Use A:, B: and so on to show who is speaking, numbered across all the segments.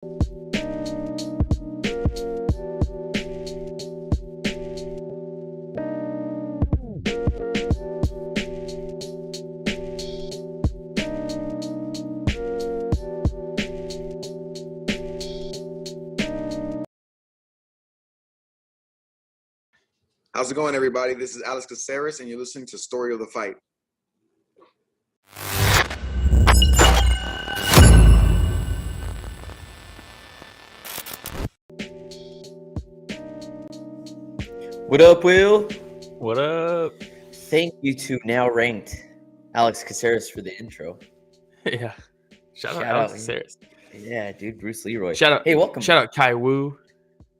A: How's it going, everybody? This is Alex Caceres, and you're listening to Story of the Fight.
B: What up, Will?
C: What up?
B: Thank you to Now Ranked Alex Caceres for the intro.
C: Yeah. Shout out Alex Caceres.
B: Yeah, dude, Bruce Leroy.
C: Shout out.
B: Hey, welcome.
C: Shout out Kai Wu.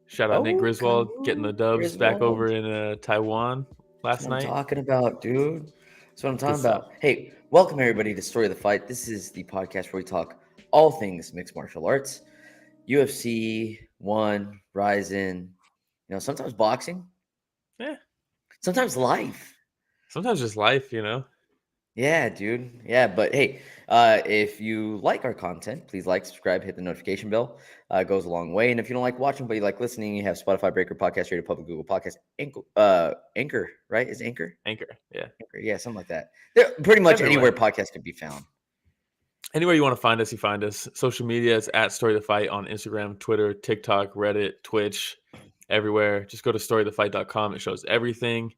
C: Shout out Nick
B: Oh,
C: Griswold
B: Kai Wu,
C: getting the dubs back over in Taiwan last night.
B: That's what I'm talking about, dude. That's what I'm talking
C: Good stuff.
B: about. Hey, welcome everybody to Story of the Fight. This is the podcast where we talk all things mixed martial arts, UFC, One, Ryzen, sometimes boxing.
C: Yeah.
B: Sometimes life.
C: Sometimes just life,
B: Yeah, dude. Yeah, but hey, if you like our content, please like, subscribe, hit the notification bell. It goes a long way. And if you don't like watching, but you like listening, you have Spotify, Breaker, Podcast Radio, Public, Google Podcast, Anchor, right? Is Anchor?
C: Anchor, yeah.
B: Anchor, yeah, something like that. They're pretty much anywhere podcasts can be found.
C: Anywhere you want to find us, you find us. Social media is at Story of the Fight on Instagram, Twitter, TikTok, Reddit, Twitch, everywhere. Just go to storyofthefight.com. It shows everything.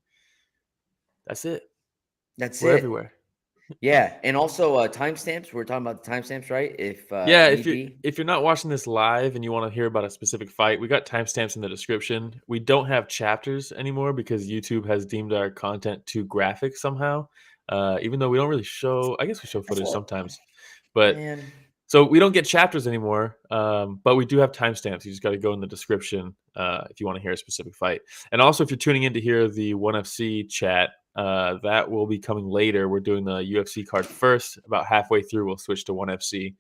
C: That's it. We're everywhere.
B: Yeah, and also timestamps. We're talking about the timestamps, right? If
C: you're not watching this live and you want to hear about a specific fight, we got timestamps in the description. We don't have chapters anymore because YouTube has deemed our content too graphic somehow. Even though we don't really show, I guess we show footage sometimes, but so we don't get chapters anymore. But we do have timestamps. You just got to go in the description if you want to hear a specific fight. And also, if you're tuning in to hear the ONE FC chat. That will be coming later. We're doing the UFC card first. About halfway through, we'll switch to ONE FC.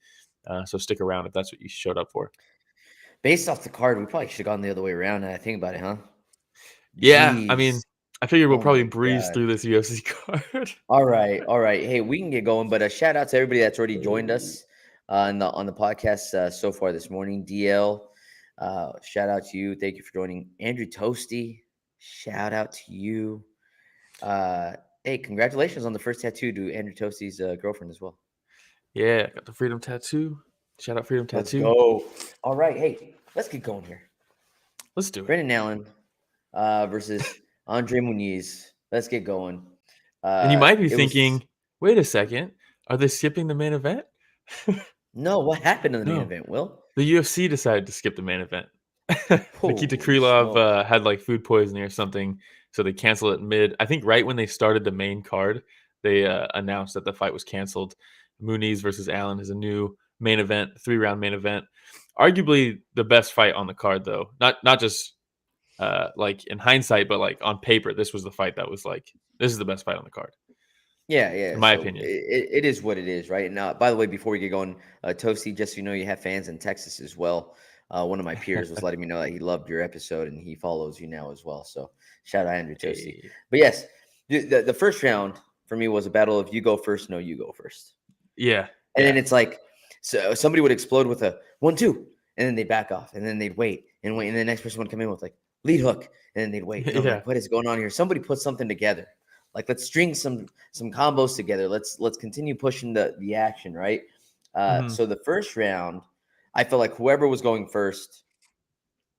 C: So stick around if that's what you showed up for.
B: Based off the card, we probably should have gone the other way around. I think about it, huh?
C: Yeah,
B: Jeez.
C: I mean, I figure we'll probably breeze through this UFC card.
B: All right. Hey, we can get going, but shout out to everybody that's already joined us on the podcast so far this morning. DL, shout out to you. Thank you for joining. Andrew Toasty, shout out to you. Hey, congratulations on the first tattoo to Andrew Toasty's girlfriend as well.
C: Yeah, got the Freedom Tattoo. Shout out Freedom Tattoo.
B: Let's go. All right, hey, let's get going here.
C: Let's do it.
B: Brendan Allen versus Andre Muniz. Let's get going.
C: And you might be thinking, wait a second, are they skipping the main event?
B: No, what happened in the main event, Will?
C: The UFC decided to skip the main event. Nikita Krylov had like food poisoning or something. So they canceled it mid. I think right when they started the main card, they announced that the fight was canceled. Muniz versus Allen is a new main event, 3-round main event. Arguably the best fight on the card, though. Not just like in hindsight, but like on paper, this was the fight that was like, this is the best fight on the card.
B: Yeah.
C: In my opinion.
B: It is what it is, right? Now, by the way, before we get going, Toasty, just so you know, you have fans in Texas as well. One of my peers was letting me know that he loved your episode and he follows you now as well. So shout out Andrew Toasty. Hey. But yes, the first round for me was a battle of you go first, no, you go first.
C: Yeah.
B: And then it's like, so somebody would explode with a 1-2, and then they back off, and then they'd wait, and the next person would come in with like lead hook, and then they'd wait. And I'm like, what is going on here? Somebody put something together. Like, let's string some combos together. Let's continue pushing the action, right? So the first round, I felt like whoever was going first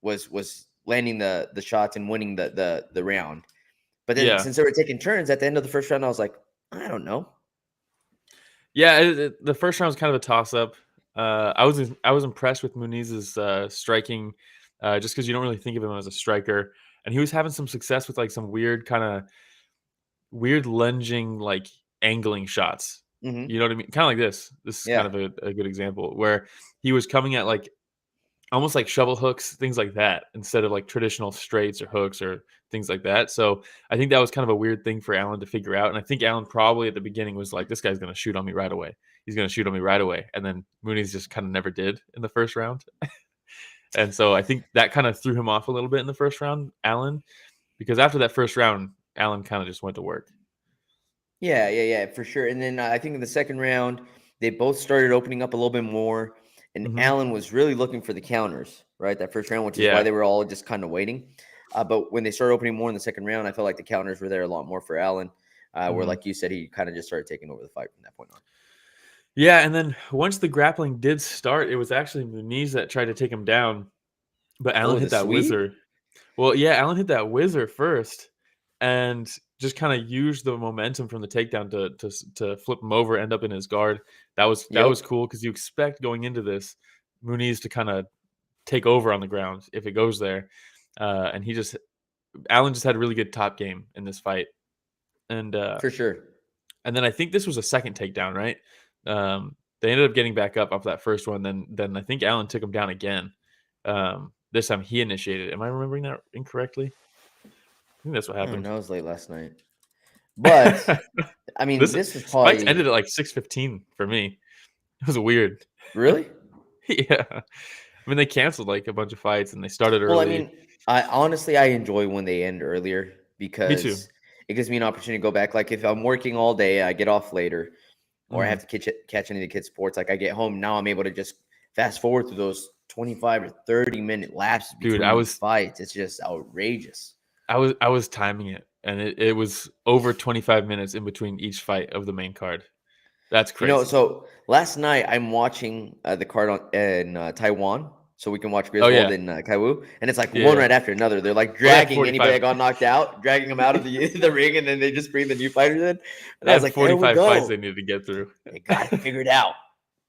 B: was landing the shots and winning the round. But then since they were taking turns at the end of the first round, I was like, I don't know.
C: Yeah, the first round was kind of a toss-up. I was impressed with Muniz's striking, just because you don't really think of him as a striker, and he was having some success with like some weird lunging, like angling shots.
B: Mm-hmm.
C: You know what I mean? Kind of like this. This is kind of a good example where he was coming at like almost like shovel hooks, things like that, instead of like traditional straights or hooks or things like that. So I think that was kind of a weird thing for Allen to figure out. And I think Allen probably at the beginning was like, this guy's going to shoot on me right away. He's going to shoot on me right away. And then Muniz just kind of never did in the first round. And so I think that kind of threw him off a little bit in the first round, Allen, because after that first round, Allen kind of just went to work.
B: Yeah, for sure. And then I think in the second round, they both started opening up a little bit more. And Allen was really looking for the counters, right? That first round, which is why they were all just kind of waiting. But when they started opening more in the second round, I felt like the counters were there a lot more for Allen, where, like you said, he kind of just started taking over the fight from that point on.
C: Yeah, and then once the grappling did start, it was actually Muniz that tried to take him down, but Allen hit that whizzer. Well, yeah, Allen hit that whizzer first, and just kind of used the momentum from the takedown to flip him over, end up in his guard. That was cool because you expect going into this Muniz to kind of take over on the ground if it goes there, and Allen just had a really good top game in this fight, and
B: for sure.
C: And then I think this was a second takedown, right? They ended up getting back up off that first one. Then I think Allen took him down again. This time he initiated. Am I remembering that incorrectly? I think that's what happened.
B: That was late last night. But I mean, this was probably
C: fights ended at like 6:15 for me. It was weird.
B: Really?
C: Yeah. I mean, they canceled like a bunch of fights and they started early.
B: Well, I mean, I enjoy when they end earlier because it gives me an opportunity to go back. Like if I'm working all day, I get off later, or I have to catch any of the kids' sports. Like I get home now, I'm able to just fast forward through those 25 or 30-minute lapses between fights. It's just outrageous.
C: I was timing it, and it was over 25 minutes in between each fight of the main card. That's crazy.
B: So last night I'm watching the card in Taiwan, so we can watch Griswold and Kaiwu, and it's like one right after another. They're like dragging anybody that got knocked out, dragging them out of the ring, and then they just bring the new fighters in. And I was like, 45
C: fights they needed to get through.
B: They got it figured out.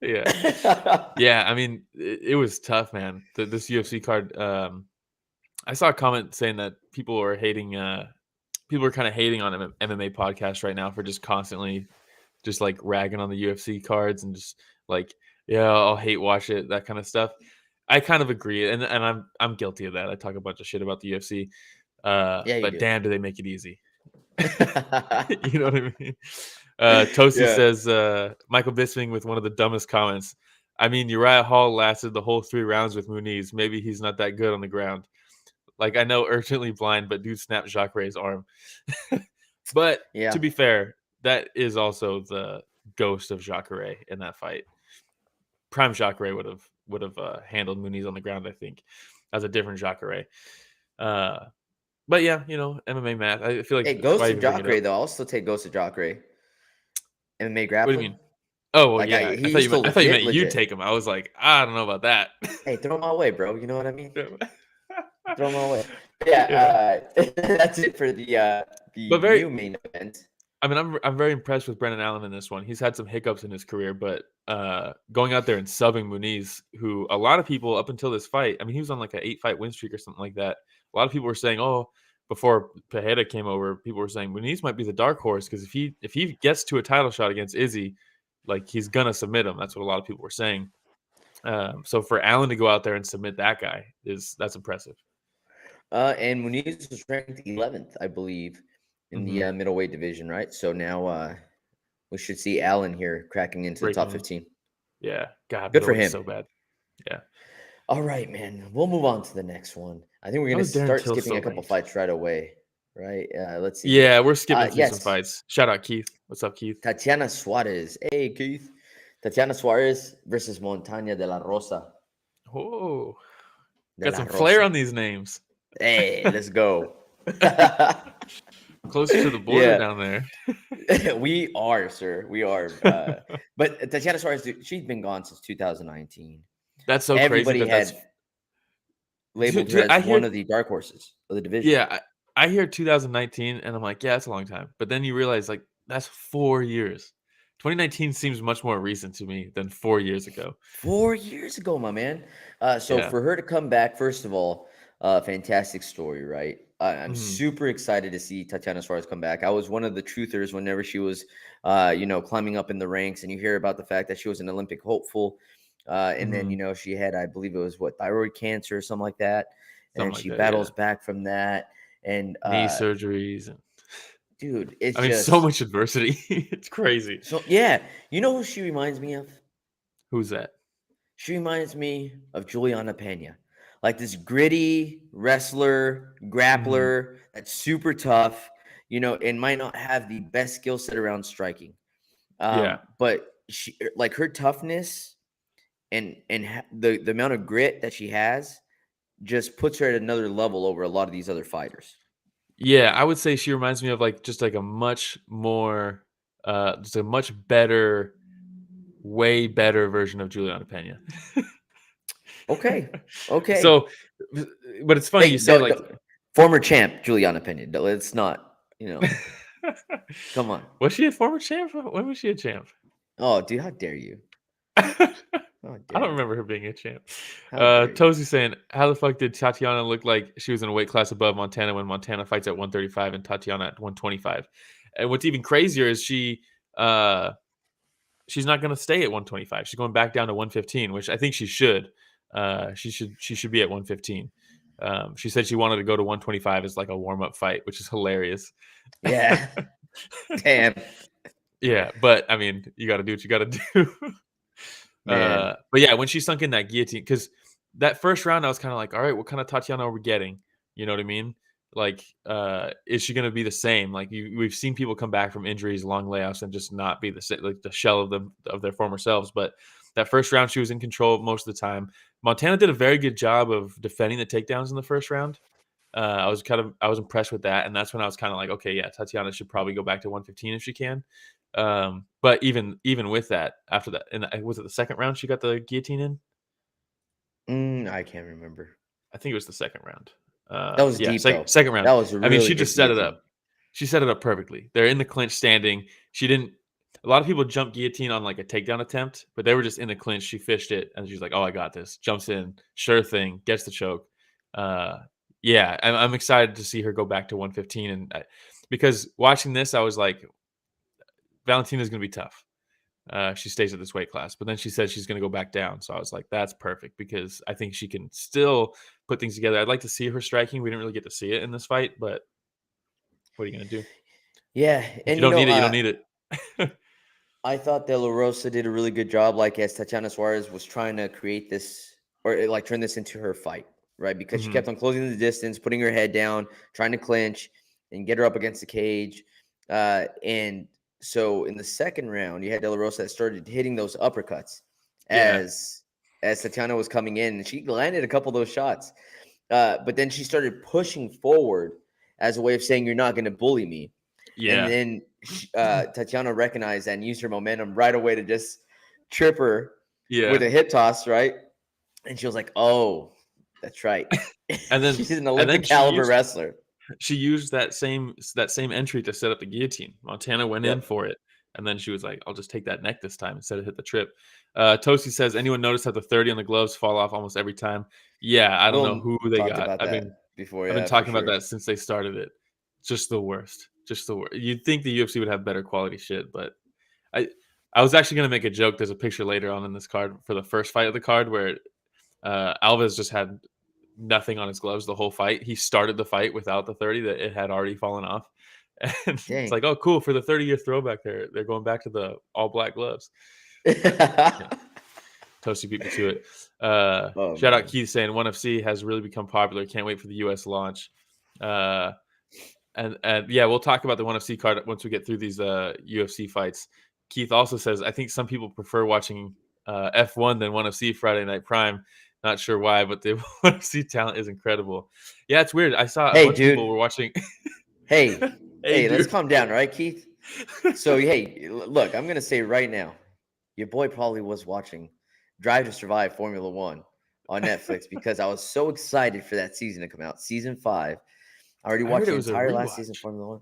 C: Yeah. Yeah, I mean, it was tough, man. This UFC card, I saw a comment saying that people are hating, people are kind of hating on MMA podcasts right now for just constantly just like ragging on the UFC cards and just like, I'll hate watch it, that kind of stuff. I kind of agree, and I'm guilty of that. I talk a bunch of shit about the UFC, but damn, do they make it easy? You know what I mean? Tosi says Michael Bisping with one of the dumbest comments. I mean, Uriah Hall lasted the whole 3 rounds with Muniz. Maybe he's not that good on the ground. Like, I know urgently blind, but dude snapped Jacare's arm. But to be fair, that is also the ghost of Jacare in that fight. Prime Jacare would have handled Muniz on the ground, I think, as a different Jacare. But yeah, MMA math. I feel like
B: Ghost of Jacare though. I'll still take Ghost of Jacare. MMA grappling.
C: What do you mean? Oh, well, like, yeah. I thought you meant you'd take him. I was like, I don't know about that.
B: Hey, throw him my way, bro. You know what I mean? Throw him my way. Yeah. That's it for the new main event.
C: I mean, I'm very impressed with Brendan Allen in this one. He's had some hiccups in his career, but going out there and subbing Muniz, who a lot of people up until this fight, I mean, he was on like an 8-fight win streak or something like that. A lot of people were saying, before Pereira came over, people were saying Muniz might be the dark horse because if he gets to a title shot against Izzy, like he's gonna submit him. That's what a lot of people were saying. So for Allen to go out there and submit that guy that's impressive.
B: And Muniz was ranked 11th, I believe, in the middleweight division, right? So now we should see Allen here cracking into the top 15.
C: Yeah, God,
B: good for him.
C: So bad. Yeah.
B: All right, man. We'll move on to the next one. I think we're gonna start skipping a couple fights right away, right? Let's see.
C: Yeah, we're skipping through some fights. Shout out Keith. What's up, Keith?
B: Tatiana Suarez. Hey, Keith. Tatiana Suarez versus Montaña de la Rosa.
C: Oh, got some flair on these names.
B: Hey, let's go.
C: Closer to the border down there.
B: We are, sir. We are. But Tatiana Suarez, dude, she's been gone since 2019.
C: That's so
B: Everybody
C: crazy.
B: Everybody had labeled her as one of the dark horses of the division.
C: Yeah, I hear 2019, and I'm like, yeah, that's a long time. But then you realize, like, that's 4 years. 2019 seems much more recent to me than 4 years ago.
B: 4 years ago, my man. For her to come back, first of all, fantastic story, right? I'm super excited to see Tatiana Suarez come back. I was one of the truthers whenever she was, climbing up in the ranks, and you hear about the fact that she was an Olympic hopeful. And then, she had, I believe it was thyroid cancer or something like that. And then she battles back from that and
C: knee surgeries. And
B: dude, it's
C: just so much adversity. It's crazy.
B: So yeah. You know who she reminds me of?
C: Who's that?
B: She reminds me of Juliana Pena. Like this gritty wrestler, grappler that's super tough, and might not have the best skill set around striking. But she, like her toughness the amount of grit that she has just puts her at another level over a lot of these other fighters.
C: Yeah, I would say she reminds me of just a much more, just a much better, way better version of Juliana Pena.
B: Okay.
C: So, but it's funny you say
B: former champ Juliana Pena. Let's not, come on.
C: Was she a former champ? When was she a champ?
B: Oh, dude, how dare you?
C: I don't remember her being a champ. Tozy saying, how the fuck did Tatiana look like she was in a weight class above Montana when Montana fights at 135 and Tatiana at 125? And what's even crazier is she's not going to stay at 125. She's going back down to 115, which I think she should. She should be at 115. She said she wanted to go to 125 as like a warm-up fight, which is hilarious.
B: Yeah. Damn.
C: Yeah, but I mean, you got to do what you got to do. But yeah, when she sunk in that guillotine, because that first round, I was kind of like, all right, what kind of Tatiana are we getting? You know what I mean? Like, is she going to be the same? Like, we've seen people come back from injuries, long layoffs, and just not be the shell of their former selves. But that first round, she was in control most of the time. Montana did a very good job of defending the takedowns in the first round. I was impressed with that, and that's when I was kind of like, okay, yeah, Tatiana should probably go back to 115 if she can. But even with that, after that, and was it the second round she got the guillotine
B: in? I can't remember.
C: I think it was the second round.
B: That was deep, though.
C: Second round.
B: That was really
C: she just set
B: guillotine.
C: it up. She set it up perfectly. They're in the clinch standing. She didn't. A lot of people jump guillotine on like a takedown attempt, but they were just in the clinch. She fished it, and she's like, "Oh, I got this." Jumps in, sure thing, gets the choke. Yeah, I'm excited to see her go back to 115, and because watching this, I was like, Valentina's going to be tough. She stays at this weight class, but then she said she's going to go back down. So I was like, that's perfect because I think she can still put things together. I'd like to see her striking. We didn't really get to see it in this fight, but what are you going to do?
B: Yeah.
C: If you don't need it, you don't need it.
B: I thought De La Rosa did a really good job, like as Tatiana Suarez was trying to create this or like turn this into her fight, right? Because she kept on closing the distance, putting her head down, trying to clinch and get her up against the cage. And so in the second round, you had De La Rosa that started hitting those uppercuts as Tatiana was coming in, and she landed a couple of those shots. But then she started pushing forward as a way of saying, "You're not going to bully me." Yeah. And then Tatiana recognized that and used her momentum right away to just trip her with a hip toss, right? And she was like, "Oh, that's right."
C: And then
B: she's an Olympic caliber wrestler.
C: She used that same entry to set up the guillotine. Montana went in for it, and then she was like, "I'll just take that neck this time instead of hit the trip." Toasty says, "Anyone notice how the 30 on the gloves fall off almost every time?" Yeah, I don't know who they got. I've been talking about that since they started it. Just the worst. Just the worst. You'd think the UFC would have better quality shit, but I was actually gonna make a joke. There's a picture later on in this card for the first fight of the card where Alves just had nothing on his gloves the whole fight. He started the fight without the 30 that it had already fallen off. And it's like, oh, cool. For the 30-year throwback there, they're going back to the all black gloves. Toasty beat me to it. Shout out Keith saying 1FC has really become popular. Can't wait for the US launch. And yeah, we'll talk about the 1FC card once we get through these UFC fights. Keith also says, I think some people prefer watching F1 than 1FC Friday Night Prime. Not sure why, but the 1FC talent is incredible. Yeah, it's weird. I saw a bunch of people were watching.
B: hey, let's calm down, right, Keith? So, hey, look, I'm going to say right now, your boy probably was watching Drive to Survive Formula 1 on Netflix because I was so excited for that season to come out. Season 5. I already watched the entire last season of Formula 1.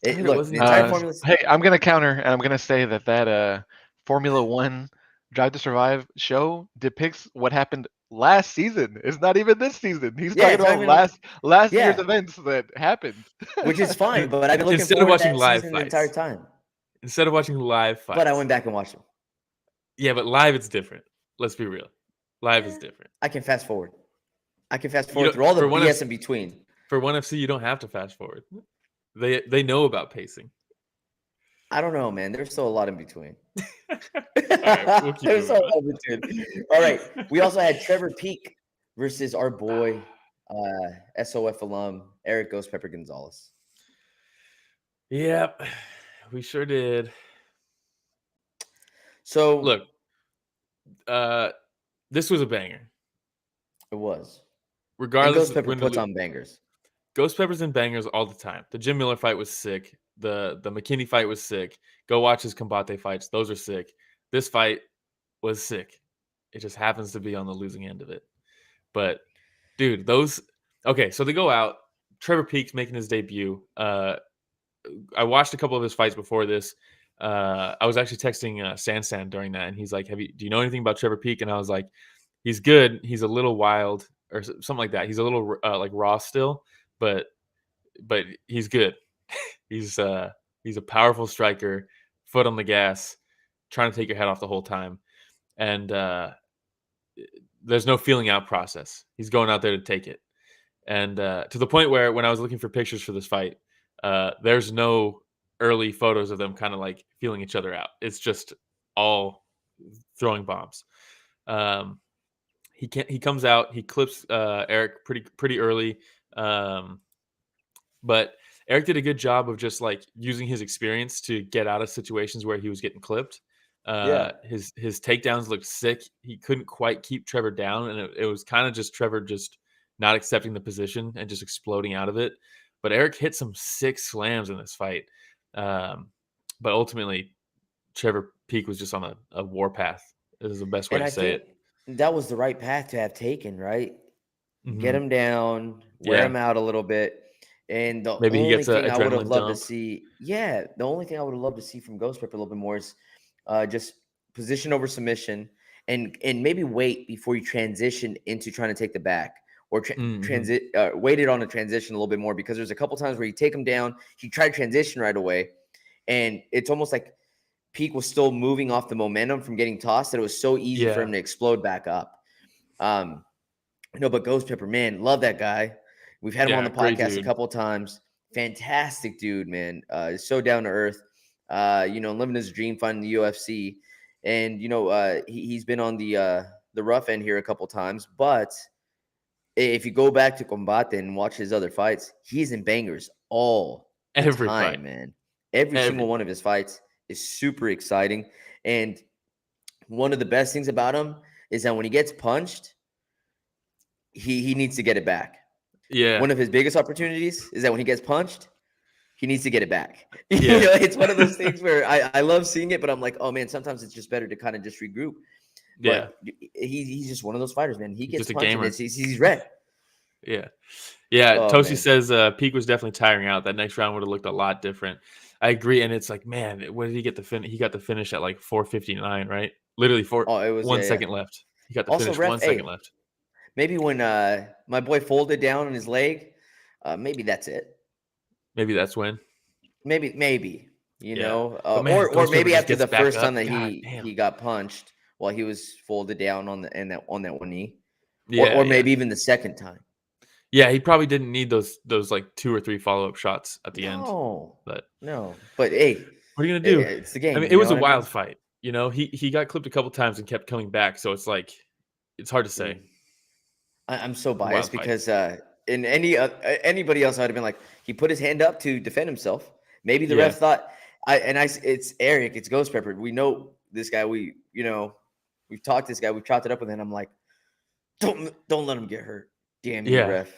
B: The entire Formula.
D: Hey, I'm going to counter, and I'm going to say that Formula 1 Drive to Survive show depicts what happened last season. It's not even this season. He's talking about last year's events that happened.
B: Which is fine, but I've been looking forward to that live season the entire time.
C: Instead of watching live fights.
B: But I went back and watched them.
C: Yeah, but live it's different. Let's be real. Live is different.
B: I can fast forward. Through all the BS in between.
C: For 1FC, you don't have to fast forward. They know about pacing.
B: I don't know, man. There's still a lot in between.
C: All right, we'll keep
B: All right. We also had Trevor Peak versus our boy, SOF alum, Erick Ghost Pepper Gonzalez.
C: Yep, we sure did.
B: So
C: look, This was a banger.
B: It was.
C: Regardless,
B: and Ghost Pepper puts on bangers.
C: Ghost Pepper's in bangers all the time. The Jim Miller fight was sick. The McKinney fight was sick. Go watch his Combate fights. Those are sick. This fight was sick. It just happens to be on the losing end of it. But, dude, those... Okay, so they go out. Trevor Peek's making his debut. I watched a couple of his fights before this. I was actually texting San during that, and he's like, do you know anything about Trevor Peek? And I was like, he's good. He's a little wild or something like that. He's a little like raw still, but he's good. He's a powerful striker, foot on the gas, trying to take your head off the whole time. And there's no feeling out process. He's going out there to take it. And to the point where when I was looking for pictures for this fight, there's no early photos of them kind of like feeling each other out. It's just all throwing bombs. He comes out, he clips Erick pretty early. But Erick did a good job of just like using his experience to get out of situations where he was getting clipped. His takedowns looked sick. He couldn't quite keep Trevor down, and it was kind of just Trevor just not accepting the position and just exploding out of it. But Erick hit some sick slams in this fight. But ultimately, Trevor Peek was just on a warpath. Is the best way to say it.
B: That was the right path to have taken, right? Mm-hmm. Get him down, wear him out a little bit. And the
C: maybe
B: only
C: he gets
B: thing I would have loved
C: dump.
B: to see, the only thing I would have loved to see from Ghost Pepper a little bit more is just position over submission and maybe wait before you transition into trying to take the back or waited on a transition a little bit more, because there's a couple times where you take him down, he tried transition right away, and it's almost like Peek was still moving off the momentum from getting tossed that it was so easy for him to explode back up. But Ghost Pepper, man, love that guy. We've had him on the podcast a couple of times. Fantastic dude, man. He's so down to earth. Living his dream, fighting the UFC, and he's been on the rough end here a couple of times. But if you go back to Combate and watch his other fights, he's in bangers every time, fight. Man. Every single one of his fights is super exciting. And one of the best things about him is that when he gets punched, he needs to get it back.
C: Yeah.
B: One of his biggest opportunities is that when he gets punched, he needs to get it back. It's one of those things where I love seeing it, but I'm like, oh man, sometimes it's just better to kind of just regroup.
C: Yeah.
B: But he's just one of those fighters, man. He gets punched. He's red.
C: Yeah. Yeah. Tosi says Peek was definitely tiring out. That next round would have looked a lot different. I agree. And it's like, man, what did he get the finish? He got the finish at like 4:59, right? Literally 1 second left. He got the finish 1 second left.
B: Maybe when my boy folded down on his leg, maybe that's it.
C: Maybe that's when.
B: Maybe or maybe after the first time that he got punched while he was folded down on that one knee, or maybe even the second time.
C: Yeah, he probably didn't need those like 2 or 3 follow-up shots at the end.
B: But hey,
C: what are you gonna do?
B: It's the game.
C: I mean, it was a wild fight. He got clipped a couple times and kept coming back, so it's like it's hard to say.
B: I'm so biased because in anybody else, I'd have been like, he put his hand up to defend himself. Maybe the ref thought, it's Erick, it's Ghost Pepper. We know this guy. We've talked to this guy. We've chopped it up with him. I'm like, don't let him get hurt. Damn you, ref.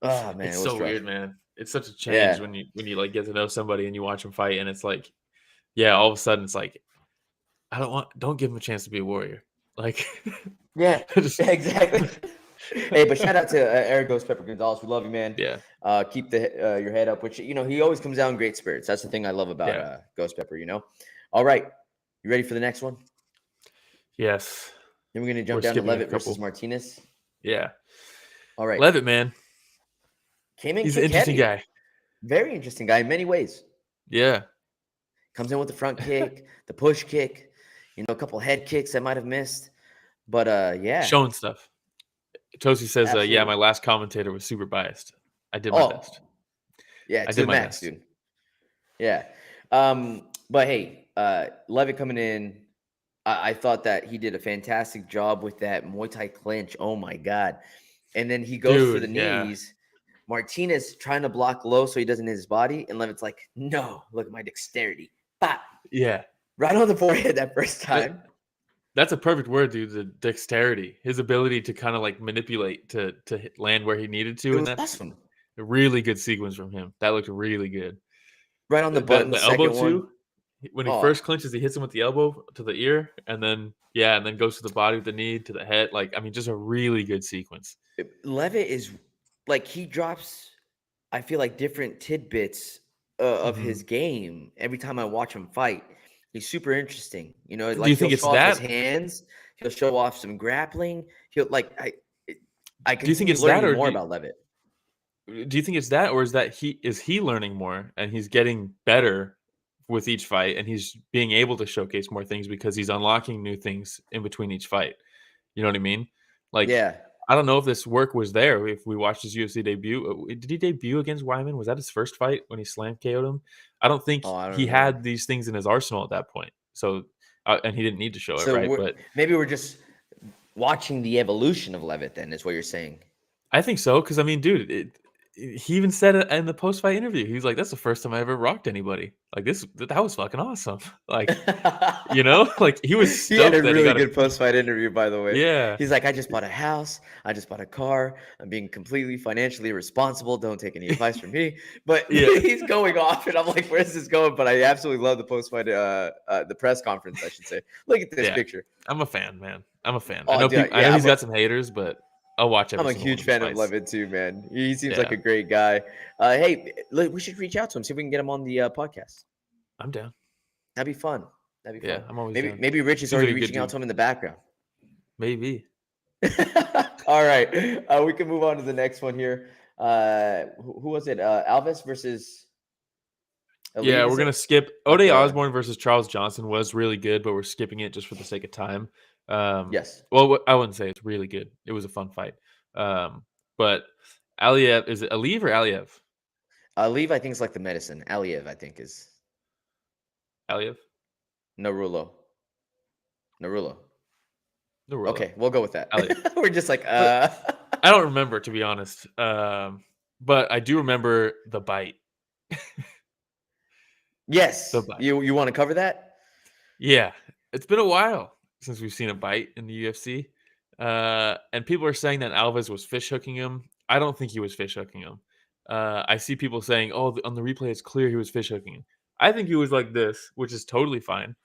B: Oh man,
C: it's so weird, man. It's such a change when you like get to know somebody and you watch them fight, and it's like, all of a sudden it's like, don't give him a chance to be a warrior. Like,
B: exactly. Hey, but shout out to Erick Ghost Pepper Gonzalez. We love you, man.
C: Yeah.
B: Keep your head up, which he always comes out in great spirits. That's the thing I love about Ghost Pepper. All right, you ready for the next one?
C: Yes.
B: Then we're gonna jump down to Leavitt versus Martinez.
C: Yeah.
B: All right.
C: Leavitt, man.
B: He's
C: an interesting guy.
B: Very interesting guy in many ways.
C: Yeah.
B: Comes in with the front kick, the push kick, a couple head kicks I might have missed, but
C: showing stuff. Tosi says, my last commentator was super biased. I did my best.
B: Yeah, to the max, dude. Yeah. But hey, Leavitt coming in, I thought that he did a fantastic job with that Muay Thai clinch. Oh my God. And then he goes for the knees. Martinez trying to block low so he doesn't hit his body. And Leavitt's like, no, look at my dexterity. Bop.
C: Yeah.
B: Right on the forehead that first time.
C: That's a perfect word, dude. The dexterity, his ability to kind of like manipulate to land where he needed to,
B: It
C: and
B: was
C: that's
B: awesome.
C: a really good sequence from him. That looked really good.
B: Right on the button,
C: The elbow too. When he first clinches, he hits him with the elbow to the ear, and then goes to the body with the knee to the head. Like, I mean, just a really good sequence.
B: Leavitt is like he drops. I feel like different tidbits of his game every time I watch him fight. He's super interesting. You know,
C: Do
B: like
C: you think
B: he'll
C: it's
B: show off his
C: that?
B: hands. He'll show off some grappling. He'll like I
C: Do you think
B: continue
C: it's that,
B: learning
C: or
B: more about Leavitt.
C: do you think it's that, or is that he learning more and he's getting better with each fight, and he's being able to showcase more things because he's unlocking new things in between each fight? You know what I mean? Like,
B: Yeah.
C: I don't know if this work was there. If we watched his UFC debut, did he debut against Wyman? Was that his first fight when he slam KO'd him? I don't think
B: I don't
C: he
B: know.
C: had these things in his arsenal at that point. So, and he didn't need to show it, right? But
B: maybe we're just watching the evolution of Leavitt. Then is what you're saying.
C: I think so, because I mean, dude, he even said it in the post-fight interview. He's like, "That's the first time I ever rocked anybody. Like that was fucking awesome." Like, you know, like he was stoked.
B: He had a
C: that
B: really good post-fight interview, by the way.
C: Yeah,
B: he's like, "I just bought a house. I just bought a car. I'm being completely financially responsible. Don't take any advice from me." But he's going off, and I'm like, "Where's this going?" But I absolutely love the post-fight, the press conference, I should say. Look at this picture.
C: I'm a fan, man. I'm a fan.
B: Oh,
C: I know
B: dude,
C: I know he's got some haters, but I'll watch every
B: I'm a
C: single
B: huge
C: one
B: fan
C: of
B: of
C: his fights.
B: Leavitt too, man. He seems like a great guy. Hey, we should reach out to him, see if we can get him on the podcast.
C: I'm down.
B: That'd be fun. That'd be fun.
C: I'm always
B: maybe
C: down.
B: maybe Rich is already reaching out to him in the background.
C: Maybe.
B: All right, we can move on to the next one here. Who was it? Alves versus.
C: Aliev, we're gonna skip. Ode Osborne versus Charles Johnson was really good, but we're skipping it just for the sake of time.
B: Yes.
C: Well, I wouldn't say it's really good. It was a fun fight. But Aliev, is it Aliev or Aliev?
B: Aliev, I think, is like the medicine. Aliev, I think, is.
C: Aliev?
B: Nurullo. Okay, we'll go with that. We're just like,
C: I don't remember, to be honest. But I do remember the bite.
B: Yes. You want to cover that?
C: Yeah. It's been a while since we've seen a bite in the UFC. And people are saying that Alves was fish hooking him. I don't think he was fish hooking him. I see people saying, "Oh, on the replay, it's clear he was fish hooking him." I think he was like this, which is totally fine.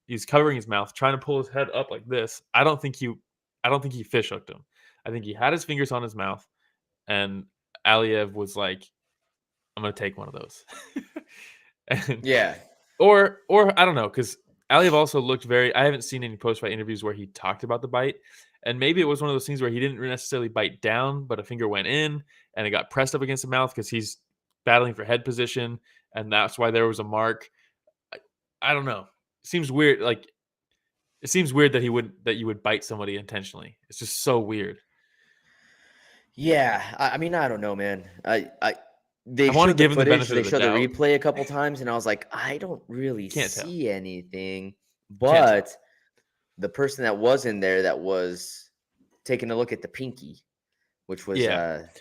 C: He's covering his mouth, trying to pull his head up like this. I don't think he fish hooked him. I think he had his fingers on his mouth, and Aliev was like, "I'm gonna take one of those." Or I don't know, because Aliev also looked I haven't seen any post-fight interviews where he talked about the bite. And maybe it was one of those things where he didn't necessarily bite down, but a finger went in and it got pressed up against the mouth because he's battling for head position. And that's why there was a mark. I don't know. It seems weird. Like, it seems weird that you would bite somebody intentionally. It's just so weird.
B: Yeah. I mean, I don't know, man.
C: They showed the footage,
B: they showed the replay a couple times, and I was like, I don't really see anything. But the person that was in there that was taking a look at the pinky, which was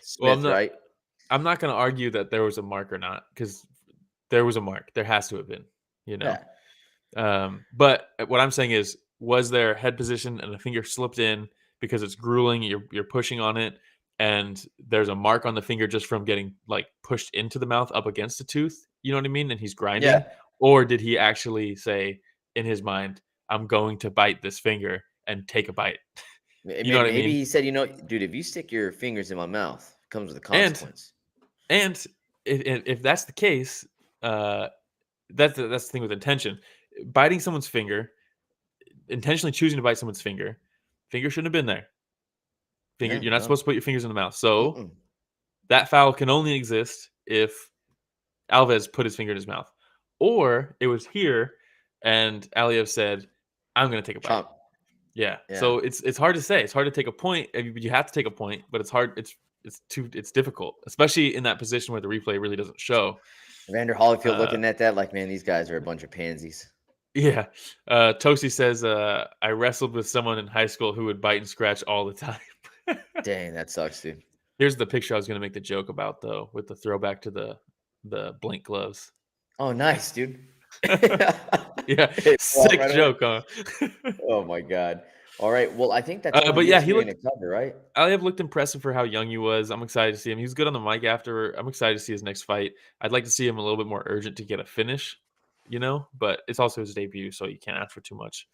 B: Smith, right?
C: I'm not going to argue that there was a mark or not, because there was a mark. There has to have been, you know. Yeah. But what I'm saying is, was there head position and a finger slipped in because it's grueling, you're pushing on it, and there's a mark on the finger just from getting like pushed into the mouth up against the tooth, you know what I mean? And he's grinding. Yeah. Or did he actually say in his mind, I'm going to bite this finger and take a bite?
B: You know what I mean? Maybe he said, dude, if you stick your fingers in my mouth, it comes with a consequence.
C: And if that's the case, that's the thing with intention. Biting someone's finger, intentionally choosing to bite someone's finger shouldn't have been there. You're not supposed to put your fingers in the mouth. So that foul can only exist if Alves put his finger in his mouth. Or it was here and Aliev said, I'm going to take a bite. Yeah. So it's hard to say. It's hard to take a point. You have to take a point, but it's hard. It's difficult, especially in that position where the replay really doesn't show.
B: Vander Holyfield looking at that like, man, these guys are a bunch of pansies.
C: Yeah. Tosi says, I wrestled with someone in high school who would bite and scratch all the time.
B: Dang, that sucks, dude.
C: Here's the picture I was going to make the joke about, though, with the throwback to the Blink gloves.
B: Oh, nice, dude.
C: Yeah, sick joke, huh?
B: Oh my god. All right. Well, I think that's all
C: but yeah, he
B: going
C: looked.
B: to cover, right?
C: Aliev looked impressive for how young he was. I'm excited to see him. He was good on the mic after. I'm excited to see his next fight. I'd like to see him a little bit more urgent to get a finish, but it's also his debut, so you can't ask for too much.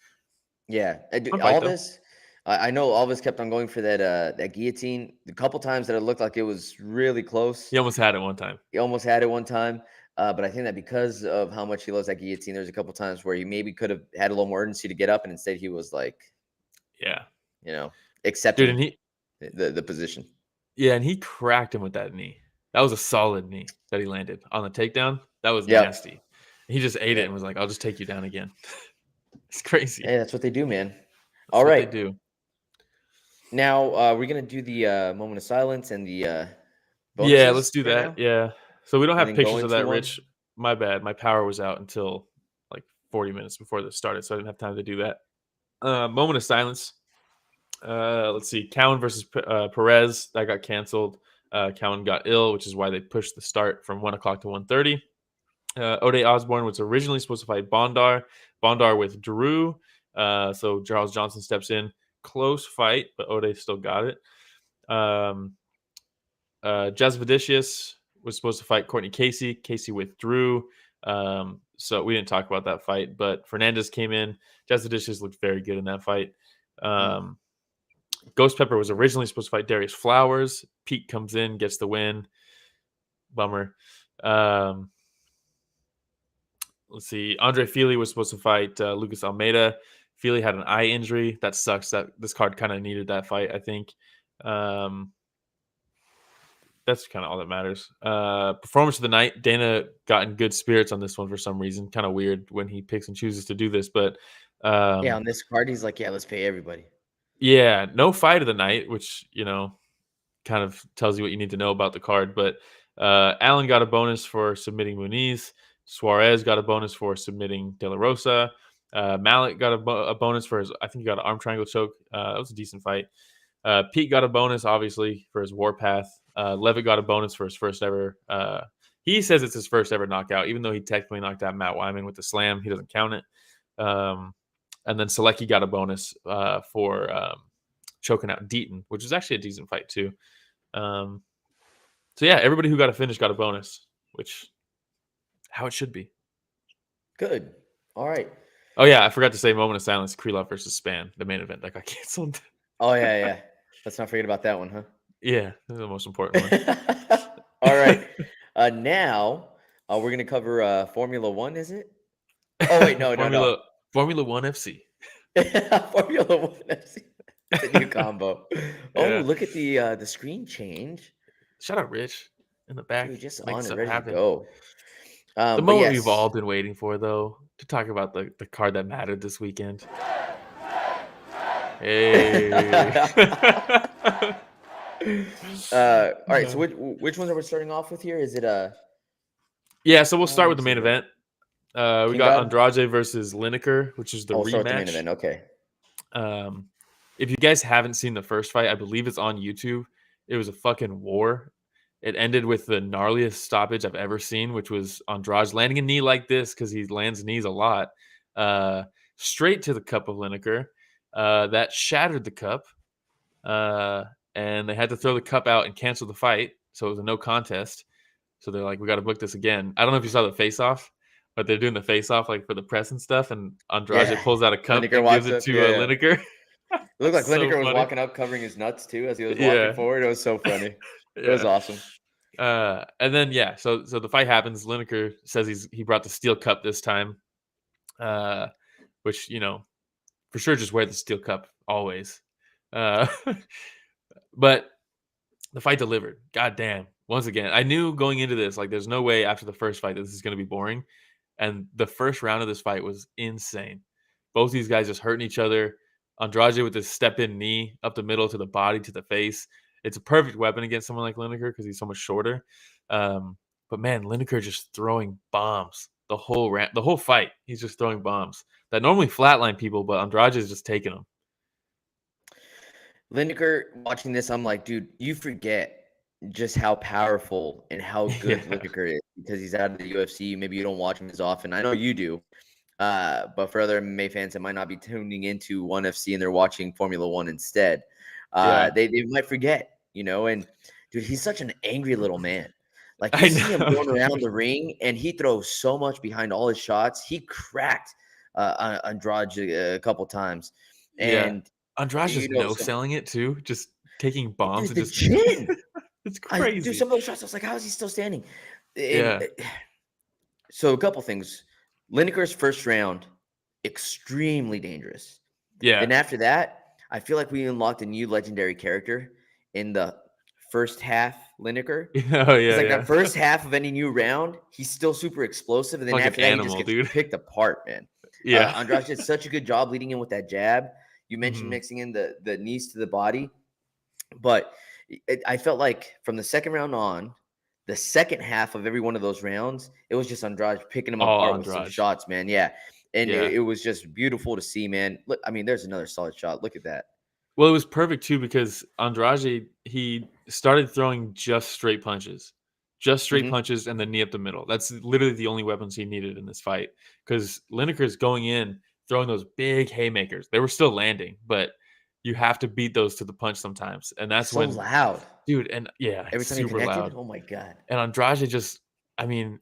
B: Yeah.
C: Fun fight, though.
B: Alves, I know Alves kept on going for that guillotine. The couple times that it looked like it was really close.
C: He almost had it one time.
B: But I think that because of how much he loves that guillotine, there's a couple times where he maybe could have had a little more urgency to get up, and instead he was like,
C: yeah,
B: accepting
C: dude,
B: the position.
C: Yeah, and he cracked him with that knee. That was a solid knee that he landed on the takedown. That was nasty. He just ate it and was like, "I'll just take you down again." It's crazy.
B: Hey, that's what they do, man.
C: That's
B: All right.
C: what they do.
B: Now we're gonna do the moment of silence and the
C: yeah, let's do that. Now. Yeah. So we don't have pictures of that, Rich. My bad. My power was out until like 40 minutes before this started, so I didn't have time to do that. Moment of silence. Let's see. Cowan versus Perez. That got canceled. Cowan got ill, which is why they pushed the start from 1 o'clock to 1:30. Ode Osborne was originally supposed to fight Bondar. Bondar withdrew. So Charles Johnson steps in. Close fight, but Ode still got it. Jasvidicius was supposed to fight Courtney Casey. Casey withdrew. So we didn't talk about that fight, but Fernandez came in. Jasvidicius looked very good in that fight. Ghost Pepper was originally supposed to fight Darius Flowers. Pete comes in, gets the win. Bummer. Let's see. Andre Fili was supposed to fight Lucas Almeida. Fili had an eye injury. That sucks. That this card kind of needed that fight, I think. That's kind of all that matters. Performance of the night. Dana got in good spirits on this one for some reason. Kind of weird when he picks and chooses to do this, but
B: on this card, he's like, let's pay everybody.
C: Yeah, no fight of the night, which kind of tells you what you need to know about the card. But Allen got a bonus for submitting Muniz. Suarez got a bonus for submitting De La Rosa. Malik got a bonus for his, I think he got an arm triangle choke. That was a decent fight. Pete got a bonus, obviously, for his Warpath. Leavitt got a bonus for his first ever. He says it's his first ever knockout, even though he technically knocked out Matt Wyman with the slam. He doesn't count it. And then Selecki got a bonus for choking out Deaton, which is actually a decent fight too. So yeah, everybody who got a finish got a bonus, which how it should be.
B: Good. All right.
C: Oh yeah, I forgot to say moment of silence. Krylov versus Span, the main event that got canceled.
B: Oh yeah. Let's not forget about that one, huh?
C: Yeah, this is the most important one.
B: All right. Now we're gonna cover Formula One. Is it? Oh wait, no.
C: Formula One FC.
B: Formula One FC. It's a new combo. Oh, look at the screen change.
C: Shout out Rich in the back.
B: Dude, just on and ready to go.
C: The moment we've all been waiting for, though, to talk about the card that mattered this weekend. Hey.
B: All right. So which ones are we starting off with here? Is it
C: Yeah. So we'll start with the main event. We got Andrade versus Lineker, which is the rematch.
B: Start with the main event. Okay.
C: If you guys haven't seen the first fight, I believe it's on YouTube. It was a fucking war. It ended with the gnarliest stoppage I've ever seen, which was Andrade landing a knee like this because he lands knees a lot. Straight to the cup of Lineker. That shattered the cup. And they had to throw the cup out and cancel the fight. So it was a no contest. So they're like, we got to book this again. I don't know if you saw the face-off, but they're doing the face-off like for the press and stuff. And Andrade pulls out a cup
B: Lineker
C: and gives it to Lineker.
B: It looked like Lineker was walking up, covering his nuts too as he was walking forward. It was so funny. It was awesome.
C: And then so the fight happens. Lineker says he brought the steel cup this time, which for sure just wear the steel cup always. But the fight delivered. God damn. Once again, I knew going into this, like, there's no way after the first fight that this is going to be boring. And the first round of this fight was insane. Both these guys just hurting each other. Andrade with this step-in knee up the middle to the body, to the face. It's a perfect weapon against someone like Lineker because he's so much shorter. But man, Lineker just throwing bombs the whole fight. He's just throwing bombs that normally flatline people, but Andrade is just taking them.
B: Lineker, watching this, I'm like, dude, you forget just how powerful and how good Lineker is because he's out of the UFC. Maybe you don't watch him as often. I know you do. But for other MMA fans that might not be tuning into ONE FC and they're watching Formula One instead, they might forget, and dude, he's such an angry little man. Like you see him going around the ring, and he throws so much behind all his shots. He cracked Andrade a couple times, and
C: Andrade just no-selling it too, just taking bombs
B: dude,
C: and
B: the
C: just
B: chin.
C: It's crazy.
B: Dude, some of those shots, I was like, how is he still standing? So a couple things. Lineker's first round, extremely dangerous.
C: Yeah.
B: Then after that, I feel like we unlocked a new legendary character in the first half, Lineker.
C: Oh, yeah.
B: It's like that first half of any new round, he's still super explosive. And then
C: like
B: after that, he just gets picked apart, man.
C: Yeah.
B: Andrade did such a good job leading in with that jab. You mentioned mixing in the knees to the body. But I felt like from the second round on, the second half of every one of those rounds, it was just Andrade picking him apart with some shots, man. Yeah. And it was just beautiful to see, man. Look, I mean, there's another solid shot. Look at that.
C: Well, it was perfect, too, because Andrade, he started throwing just straight punches. Just straight punches and the knee up the middle. That's literally the only weapons he needed in this fight. Because Lineker's going in, throwing those big haymakers. They were still landing, but you have to beat those to the punch sometimes. And that's when
B: loud.
C: Dude, and
B: every time
C: super loud.
B: Oh my God.
C: And Andrade just, I mean,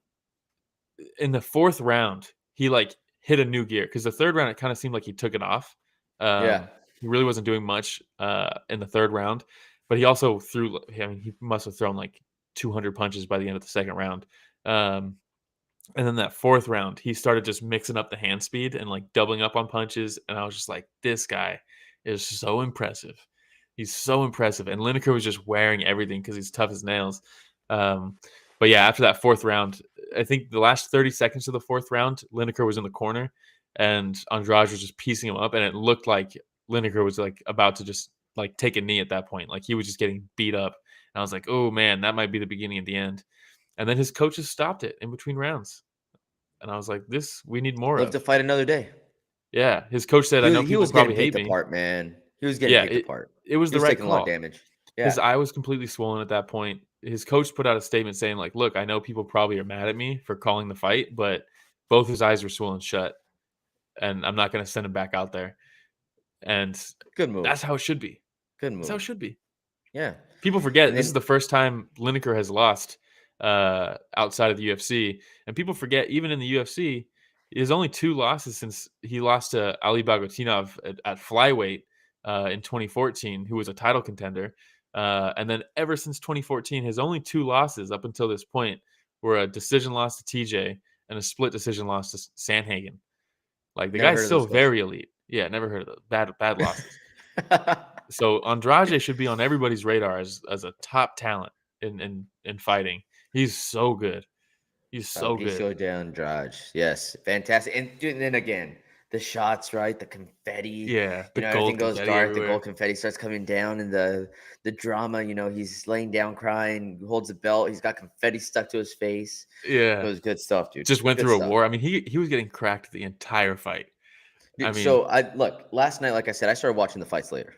C: in the fourth round, he like hit a new gear because the third round, it kind of seemed like he took it off. He really wasn't doing much in the third round, but he also threw, I mean, he must have thrown like 200 punches by the end of the second round. And then that fourth round, he started just mixing up the hand speed and like doubling up on punches. And I was just like, this guy is so impressive. He's so impressive. And Lineker was just wearing everything because he's tough as nails. But yeah, after that fourth round, I think the last 30 seconds of the fourth round, Lineker was in the corner and Andrade was just piecing him up. And it looked like Lineker was like about to just like take a knee at that point. Like he was just getting beat up. And I was like, oh man, that might be the beginning of the end. And then his coaches stopped it in between rounds. And I was like, we need more
B: of. To fight another day.
C: Yeah. His coach said, I know people probably hate me.
B: Apart, man. He was getting picked apart.
C: It was the right call.
B: A lot of damage. Yeah.
C: His eye was completely swollen at that point. His coach put out a statement saying, like, look, I know people probably are mad at me for calling the fight, but both his eyes were swollen shut. And I'm not going to send him back out there. And
B: good move.
C: That's how it should be.
B: Good move.
C: That's how it should be.
B: Yeah.
C: People forget this is the first time Lineker has lost outside of the UFC. And people forget, even in the UFC, there's only 2 losses since he lost to Ali Bagotinov at flyweight in 2014, who was a title contender. And then ever since 2014, his only 2 losses up until this point were a decision loss to TJ and a split decision loss to Sandhagen. Like the guy's still very elite. Yeah, never heard of those. Bad losses. So Andrade should be on everybody's radar as a top talent in fighting. He's so good. He's so good.
B: Fabricio de Andrade. Yes, fantastic. And then again, the shots, right? The confetti.
C: Yeah,
B: everything goes dark. Everywhere. The gold confetti starts coming down, and the drama. He's laying down crying, holds the belt. He's got confetti stuck to his face.
C: Yeah,
B: it was good stuff, dude.
C: Just went through a war. I mean, he was getting cracked the entire fight.
B: Dude, I mean, look last night. Like I said, I started watching the fights later.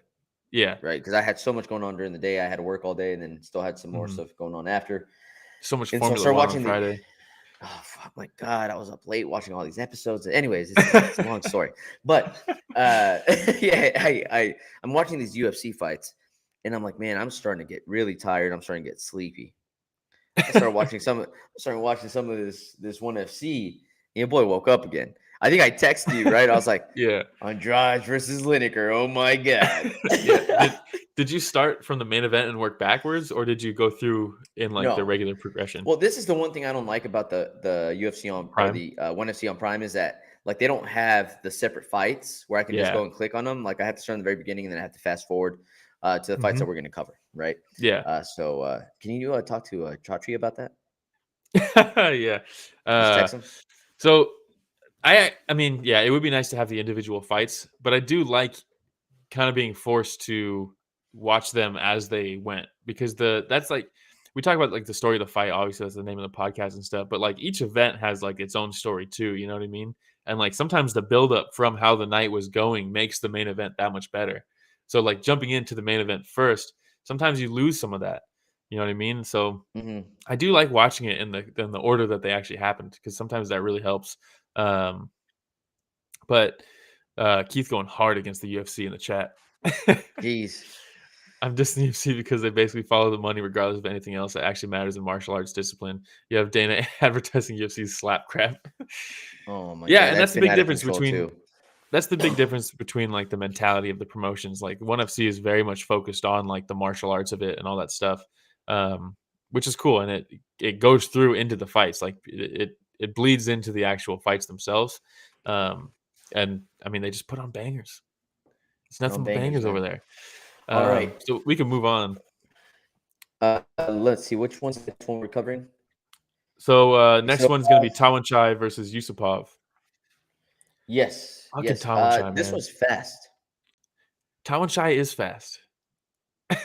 C: Yeah,
B: right. Because I had so much going on during the day. I had to work all day, and then still had some more stuff going on after.
C: So much Formula One on Friday.
B: Oh my God! I was up late watching all these episodes. Anyways, it's a long story. But yeah, I'm watching these UFC fights, and I'm like, man, I'm starting to get really tired. I'm starting to get sleepy. I started watching some of this ONE FC. And your boy woke up again. I think I texted you, right? I was like,
C: yeah,
B: Andrade versus Lineker. Oh my God.
C: Yeah. Did you start from the main event and work backwards, or did you go through in the regular progression?
B: Well, this is the one thing I don't like about the UFC on Prime, or the ONE FC on Prime, is that like they don't have the separate fights where I can just go and click on them. Like I have to start in the very beginning, and then I have to fast forward to the fights that we're going to cover, right?
C: Yeah.
B: So can you talk to Chatri about that?
C: Yeah.
B: Just text him.
C: So I mean, yeah, it would be nice to have the individual fights, but I do like kind of being forced to watch them as they went, because that's like, we talk about like the story of the fight, obviously that's the name of the podcast and stuff, but like each event has like its own story too, you know what I mean? And like sometimes the buildup from how the night was going makes the main event that much better. So like jumping into the main event first, sometimes you lose some of that, you know what I mean? So I do like watching it in the order that they actually happened, because sometimes that really helps. But Keith going hard against the UFC in the chat.
B: Jeez.
C: I'm just in the UFC because they basically follow the money regardless of anything else that actually matters in martial arts discipline. You have Dana advertising UFC's slap crap.
B: Oh my
C: Yeah,
B: god,
C: and that's the
B: been
C: big
B: out of
C: difference
B: control,
C: between
B: too.
C: that's the big difference between like the mentality of the promotions. Like ONE FC is very much focused on like the martial arts of it and all that stuff, which is cool, and it goes through into the fights. Like it bleeds into the actual fights themselves, and I mean they just put on bangers. It's nothing but bangers over there.
B: All right,
C: so we can move on.
B: Let's see which one's the one we're covering.
C: So next one's going to be Tawanchai versus Yusupov.
B: Yes. Yes.
C: Tawanchai,
B: this was fast.
C: Tawanchai is fast.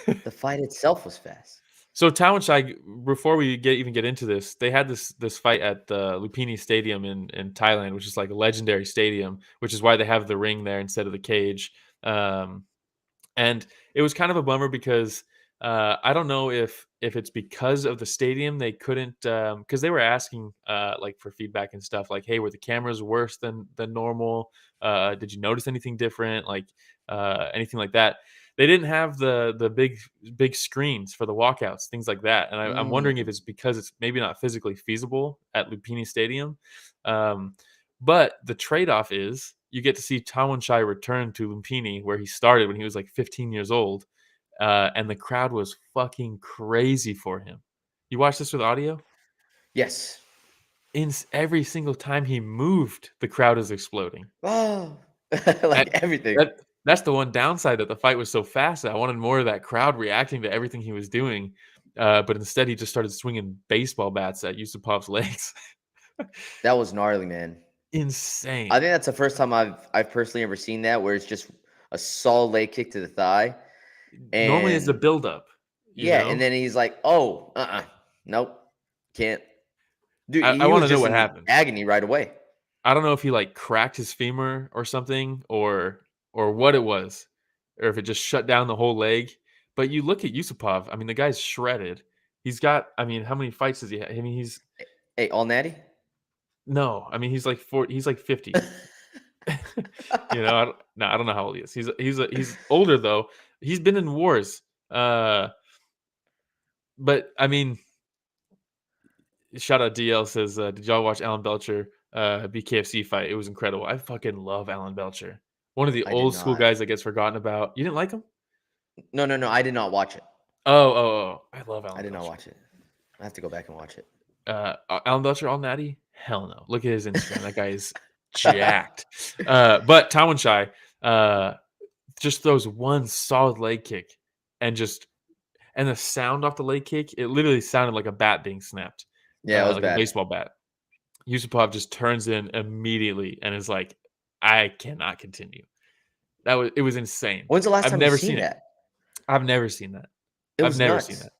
B: The fight itself was fast.
C: So Tawanchai, before we even get into this, they had this fight at the Lumpini Stadium in Thailand, which is like a legendary stadium, which is why they have the ring there instead of the cage. And it was kind of a bummer because I don't know if it's because of the stadium they couldn't, because they were asking like for feedback and stuff like, hey, were the cameras worse than normal? Did you notice anything different? Like anything like that? They didn't have the big screens for the walkouts, things like that. And I'm wondering if it's because it's maybe not physically feasible at Lumpini Stadium. But the trade-off is you get to see Tawanchai return to Lumpini, where he started when he was like 15 years old. And the crowd was fucking crazy for him. You watch this with audio?
B: Yes.
C: In every single time he moved, the crowd is exploding.
B: Oh, like everything.
C: That's the one downside, that the fight was so fast. I wanted more of that crowd reacting to everything he was doing. But instead, he just started swinging baseball bats at Yusupov's legs.
B: That was gnarly, man.
C: Insane.
B: I think that's the first time I've personally ever seen that, where it's just a solid leg kick to the thigh. And
C: normally it's a buildup.
B: Yeah, know? And then he's like, "Oh, nope, can't." Dude,
C: I want to know what happened.
B: Agony right away.
C: I don't know if he like cracked his femur or something, or what it was, or if it just shut down the whole leg. But you look at Yusupov. I mean, the guy's shredded. He's got. I mean, how many fights does he have? I mean, he's
B: all natty.
C: No, I mean he's like 40. He's like 50. You know, I don't know how old he is. He's older though. He's been in wars. But I mean, shout out DL says, did y'all watch Alan Belcher BKFC fight? It was incredible. I fucking love Alan Belcher. One of the old school guys that gets forgotten about. You didn't like him?
B: No. I did not watch it.
C: Oh. I love Alan Belcher.
B: I did not watch it. I have to go back and watch it.
C: Alan Belcher, all natty? Hell no. Look at his Instagram. That guy is jacked. But Tawanchai just throws one solid leg kick, and the sound off the leg kick, it literally sounded like a bat being snapped.
B: Yeah, it was
C: like
B: bad.
C: A baseball bat. Yusupov just turns in immediately and is like, I cannot continue. It was insane.
B: When's the last time you've seen that?
C: I've never seen that.
B: I've
C: never seen that.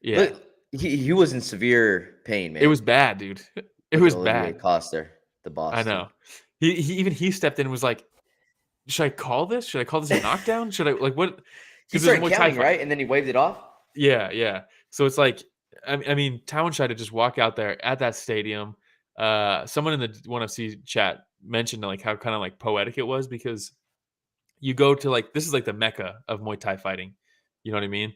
C: Yeah.
B: Look, he was in severe pain, man.
C: It was bad, dude. It was bad.
B: Coster, the boss.
C: I know. He stepped in and was like, should I call this? Should I call this a knockdown? Should I like what?
B: He started counting, right? And then he waved it off?
C: Yeah. So it's like, I mean, Tawanchai to just walk out there at that stadium. Someone in the ONE FC chat mentioned like how kind of like poetic it was, because you go to like, this is like the mecca of Muay Thai fighting. You know what I mean?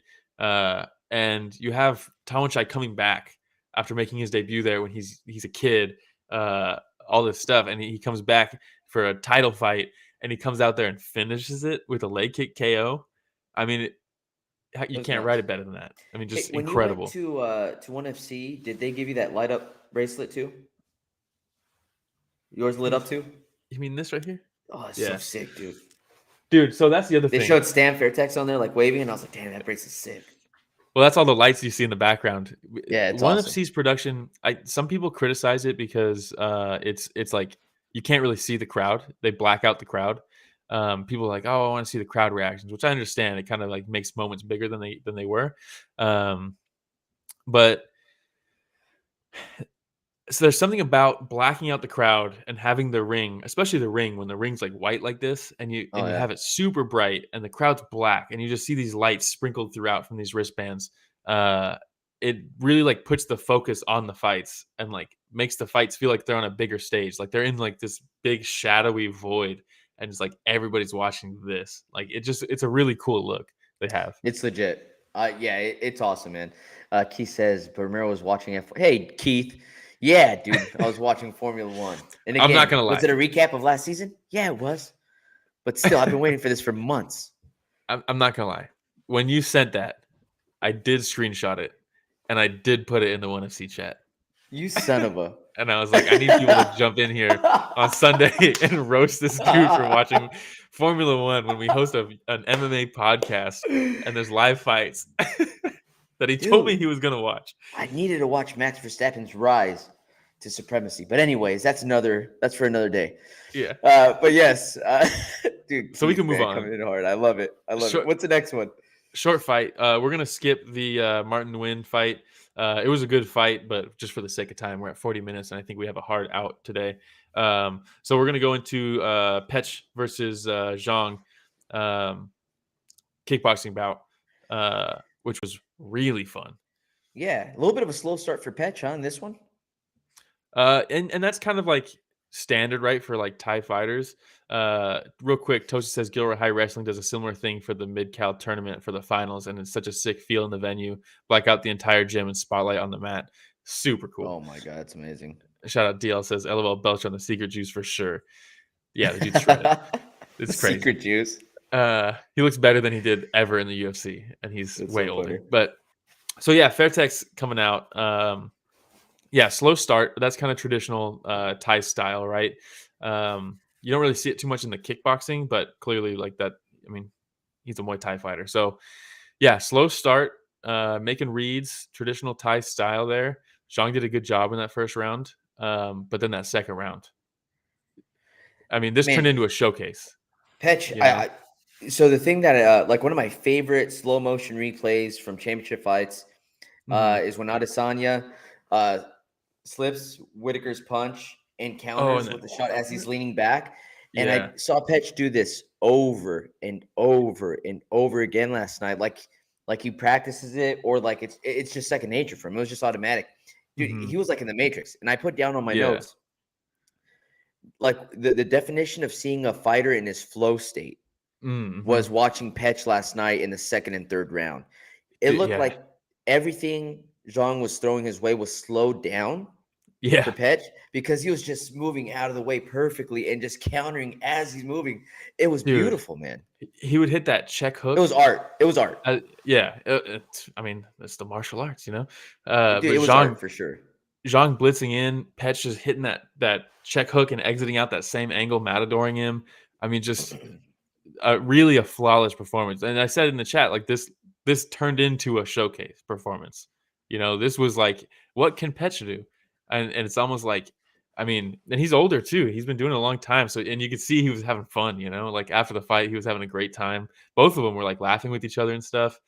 C: And you have Tawanchai coming back after making his debut there when he's a kid, all this stuff. And he comes back for a title fight, and he comes out there and finishes it with a leg kick KO. I mean, you can't write it better than that. I mean, just incredible.
B: When you went to ONE FC, did they give you that light up bracelet too? Yours lit up too?
C: You mean this right here?
B: Oh, it's so sick, dude.
C: Dude, so that's the other thing.
B: They showed Stan Fairtex on there, like waving, and I was like, damn, that bracelet's sick.
C: Well, that's all the lights you see in the background.
B: Yeah, it's
C: ONE
B: awesome.
C: FC's production, some people criticize it because it's like you can't really see the crowd. They black out the crowd. People are like, oh, I want to see the crowd reactions, which I understand. It kind of like makes moments bigger than they were. But so there's something about blacking out the crowd and having the ring, especially the ring, when the ring's like white like this, and you have it super bright and the crowd's black, and you just see these lights sprinkled throughout from these wristbands. it really like puts the focus on the fights and like makes the fights feel like they're on a bigger stage. Like they're in like this big shadowy void and it's like everybody's watching this. Like it's a really cool look they have.
B: It's legit. It's awesome, man. Keith says Romero was watching Hey, Keith. Yeah, dude, I was watching Formula One. And again,
C: I'm not gonna lie.
B: Was it a recap of last season? Yeah, it was. But still, I've been waiting for this for months.
C: I'm not gonna lie. When you sent that, I did screenshot it and I did put it in the 1FC chat.
B: You son of a.
C: And I was like, I need people to jump in here on Sunday and roast this dude for watching Formula One when we host an MMA podcast and there's live fights that he told me he was going to watch.
B: I needed to watch Max Verstappen's rise to supremacy. But anyways, that's for another day.
C: Yeah.
B: But yes, dude.
C: So we can move on.
B: Coming in hard. I love it. What's the next one?
C: Short fight. We're going to skip the Martin Nguyen fight. It was a good fight, but just for the sake of time, we're at 40 minutes, and I think we have a hard out today. So we're going to go into Petch versus Zhang kickboxing bout, which was really fun.
B: Yeah, a little bit of a slow start for Petch on this one.
C: And that's kind of like standard, right, for like Thai fighters. Real quick, Toshi says Gilroy High Wrestling does a similar thing for the Mid-Cal tournament for the finals, and it's such a sick feel in the venue. Black out the entire gym and spotlight on the mat. Super cool.
B: Oh my god, that's amazing.
C: Shout out DL says LOL belch on the secret juice for sure. Yeah, the dude's shredded. It's crazy.
B: Secret juice.
C: He looks better than he did ever in the UFC, and he's way older. But so yeah, Fairtex coming out. Yeah, slow start. That's kind of traditional Thai style, right? You don't really see it too much in the kickboxing, but clearly like that, I mean, he's a Muay Thai fighter. So yeah, slow start, making reads, traditional Thai style there. Zhang did a good job in that first round. But then that second round, I mean, this turned into a showcase.
B: Petch, so the thing that like one of my favorite slow motion replays from championship fights is when Adesanya slips Whitaker's punch and counters with the shot as he's leaning back. And I saw Petch do this over and over and over again last night. Like he practices it, or like it's just second nature for him. It was just automatic. Dude, he was like in the Matrix. And I put down on my notes, like the definition of seeing a fighter in his flow state was watching Petch last night in the second and third round. It looked like everything Zhang was throwing his way was slowed down for Petch, because he was just moving out of the way perfectly and just countering as he's moving. It was beautiful, man.
C: He would hit that check hook.
B: It was art.
C: I mean, it's the martial arts, you know.
B: Dude, it was art for sure.
C: Zhang blitzing in, Petch just hitting that check hook and exiting out that same angle, matadoring him. I mean, just really a flawless performance. And I said in the chat, like this turned into a showcase performance. You know, this was like, what can Petch do? And it's almost like, I mean, and he's older too. He's been doing it a long time. So, and you could see he was having fun, you know, like after the fight, he was having a great time. Both of them were like laughing with each other and stuff.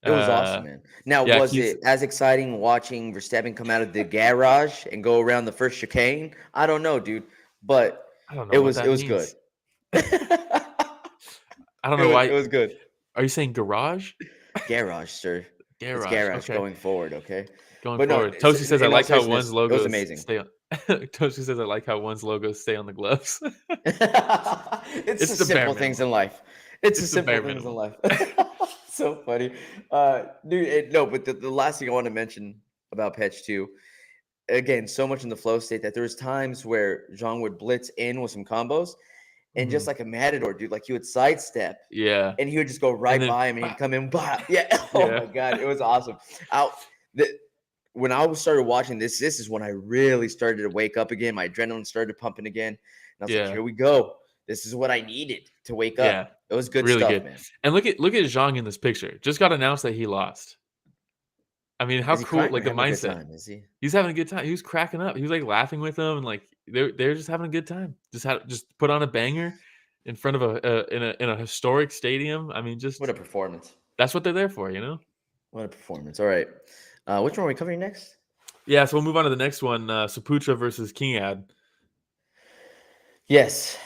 B: It was awesome, man. Now, was it as exciting watching Verstappen come out of the garage and go around the first chicane? I don't know, dude, but it was good.
C: I don't know why.
B: It was good.
C: Are you saying garage?
B: Garage, sir.
C: Garage.
B: It's garage going forward, okay?
C: Going forward. Toshi says, I like how one's logo
B: was amazing.
C: Toshi says, I like how one's logos stay on the gloves.
B: It's the simple things in life. It's the simple things in life. So funny. Dude, but the last thing I want to mention about Petch too, again, so much in the flow state that there was times where Zhang would blitz in with some combos, and just like a matador, dude, like he would sidestep.
C: Yeah.
B: And he would just go right by him and he'd come in. Yeah. Oh my God. It was awesome. When I started watching this is when I really started to wake up again. My adrenaline started pumping again. And I was like, here we go. This is what I needed to wake up.
C: Yeah.
B: It was good
C: really
B: stuff,
C: good.
B: Man.
C: And look at Zhang in this picture. Just got announced that he lost. I mean, how cool, like the mindset. He's having a good time. He was cracking up. He was like laughing with them, and like they're just having a good time. Just put on a banger in front of in a historic stadium. I mean, just
B: what a performance.
C: That's what they're there for, you know?
B: What a performance. All right. Which one are we covering next?
C: Yeah, so we'll move on to the next one. Saputra versus Kingad.
B: Yes.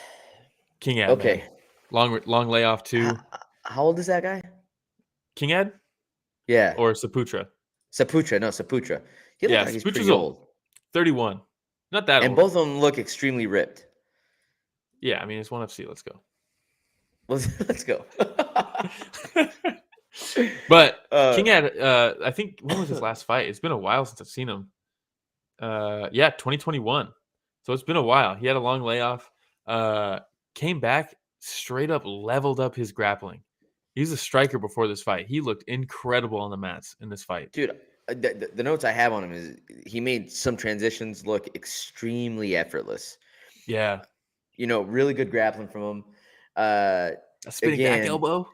C: Kingad.
B: Okay.
C: Man. Long layoff too.
B: How old is that guy?
C: Kingad?
B: Yeah.
C: Or Saputra?
B: Saputra. He looks like he's pretty
C: Saputra's
B: old.
C: 31. Not that old.
B: And both of them look extremely ripped.
C: Yeah, I mean, it's 1FC. Let's go.
B: Let's go.
C: But Kingad, I think, when was his last fight? It's been a while since I've seen him. 2021. So it's been a while. He had a long layoff. Came back, straight up leveled up his grappling. He's a striker before this fight. He looked incredible on the mats in this fight.
B: Dude, the notes I have on him is he made some transitions look extremely effortless.
C: Yeah.
B: Really good grappling from him.
C: A spinning back elbow.